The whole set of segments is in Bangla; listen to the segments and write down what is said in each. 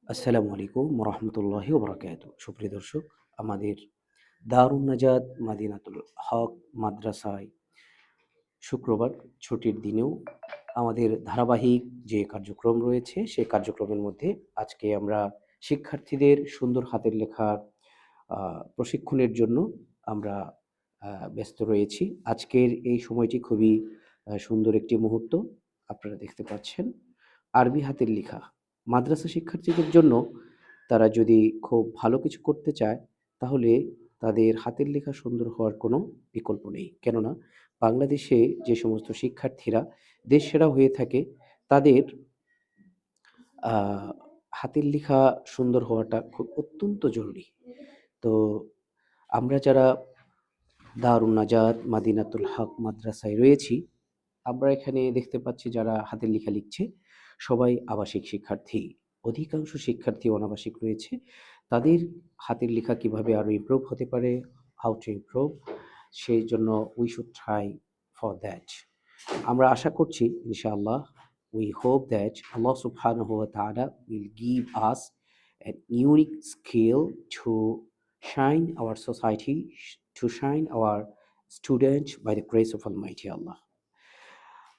আসসালামু আলাইকুম রহমতুল্লাহি ওবরাকাতু। সুপ্রিয় দর্শক, আমাদের দারুন নাজাত মাদিনাতুল হক মাদ্রাসায় শুক্রবার ছুটির দিনেও আমাদের ধারাবাহিক যে কার্যক্রম রয়েছে সেই কার্যক্রমের মধ্যে আজকে আমরা শিক্ষার্থীদের সুন্দর হাতের লেখার প্রশিক্ষণের জন্য আমরা ব্যস্ত রয়েছি। আজকের এই সময়টি খুবই সুন্দর একটি মুহূর্ত। আপনারা দেখতে পাচ্ছেন আরবি হাতের লেখা মাদ্রাসা শিক্ষার্থীদের জন্য। তারা যদি খুব ভালো কিছু করতে চায় তাহলে তাদের হাতের লেখা সুন্দর হওয়ার কোনো বিকল্প নেই। কেননা বাংলাদেশে যে সমস্ত শিক্ষার্থীরা দেশসেরা হয়ে থাকে তাদের আহ, হাতের লেখা সুন্দর হওয়াটা খুব অত্যন্ত জরুরি। তো আমরা যারা দারুন নাজাত মাদিনাতুল হক মাদ্রাসায় রয়েছি, আমরা এখানে দেখতে পাচ্ছি যারা হাতের লেখা লিখছে সবাই আবাসিক শিক্ষার্থী। অধিকাংশ শিক্ষার্থী অনাবাসিক রয়েছে। তাদের হাতের লেখা কিভাবে আরো ইমপ্রুভ হতে পারে, হাউ টু ইমপ্রুভ, সেই জন্য we should try for that. আমরা আশা করছি ইনশাআল্লাহ, we hope that Allah subhanahu wa ta'ala will give us an unique skill to shine our society, to shine our students by the grace of Almighty Allah.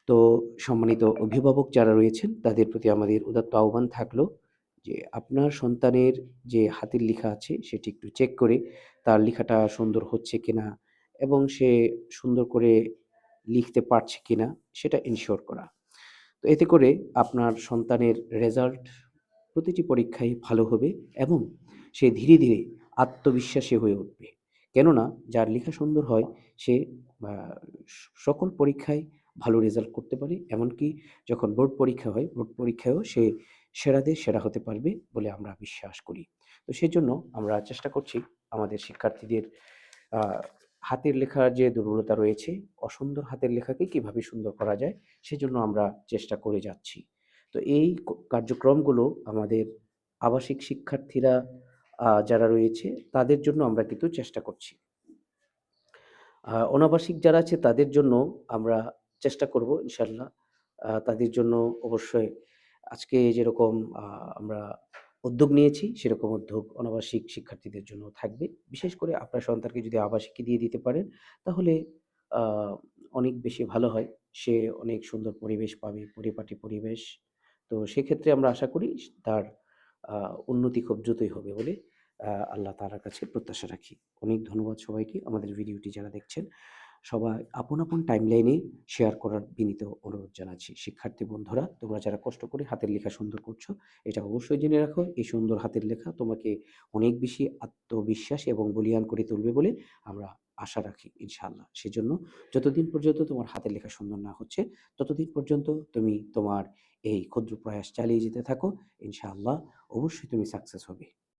তো সম্মানিত অভিভাবক যারা রয়েছেন তাদের প্রতি আমাদের উদাত্ত আহ্বান থাকলো যে আপনার সন্তানের যে হাতের লেখা আছে সেটি একটু চেক করে তার লেখাটা সুন্দর হচ্ছে কিনা এবং সে সুন্দর করে লিখতে পারছে কিনা সেটা ইনশিওর করা। তো এতে করে আপনার সন্তানের রেজাল্ট প্রতিটি পরীক্ষায় ভালো হবে এবং সে ধীরে ধীরে আত্মবিশ্বাসী হয়ে উঠবে। কেননা যার লেখা সুন্দর হয় সে সকল পরীক্ষায় ভালো রেজাল্ট করতে পারে, এমনকি যখন বোর্ড পরীক্ষা হয় বোর্ড পরীক্ষায়ও সে সেরাদের সেরা হতে পারবে বলে আমরা বিশ্বাস করি। তো সেজন্য আমরা চেষ্টা করছি আমাদের শিক্ষার্থীদের আহ, হাতের লেখার যে দুর্বলতা রয়েছে, অসুন্দর হাতের লেখাকে কিভাবে সুন্দর করা যায় সেজন্য আমরা চেষ্টা করে যাচ্ছি। তো এই কার্যক্রমগুলো আমাদের আবাসিক শিক্ষার্থীরা যারা রয়েছে তাদের জন্য আমরা কিন্তু চেষ্টা করছি। অনাবাসিক যারা আছে তাদের জন্য আমরা চেষ্টা করব ইনশাল্লাহ। তাদের জন্য অবশ্যই আজকে যেরকম আমরা উদ্যোগ নিয়েছি সেরকম উদ্যোগ অনাবাসিক শিক্ষার্থীদের জন্য থাকবে। বিশেষ করে আপনার সন্তানকে যদি আবাসিকে দিয়ে দিতে পারেন তাহলে অনেক বেশি ভালো হয়। সে অনেক সুন্দর পরিবেশ পাবে, পরিপাটি পরিবেশ। তো সেক্ষেত্রে আমরা আশা করি তার উন্নতি খুব দ্রুতই হবে বলে আল্লাহ তাআলার কাছে প্রত্যাশা রাখি। অনেক ধন্যবাদ সবাইকে। আমাদের ভিডিওটি যারা দেখছেন সবাই আপন আপন টাইমলাইনে শেয়ার করার বিনীত অনুরোধ জানাচ্ছি। শিক্ষার্থী বন্ধুরা, তোমরা যারা কষ্ট করে হাতের লেখা সুন্দর করছো, এটা অবশ্যই জেনে রাখো এই সুন্দর হাতের লেখা তোমাকে অনেক বেশি আত্মবিশ্বাস এবং বলীয়ান করে তুলবে বলে আমরা আশা রাখি ইনশাআল্লাহ। সেজন্য যতদিন পর্যন্ত তোমার হাতের লেখা সুন্দর না হচ্ছে ততদিন পর্যন্ত তুমি তোমার এই ক্ষুদ্র প্রয়াস চালিয়ে যেতে থাকো। ইনশাআল্লাহ অবশ্যই তুমি সাকসেস হবে।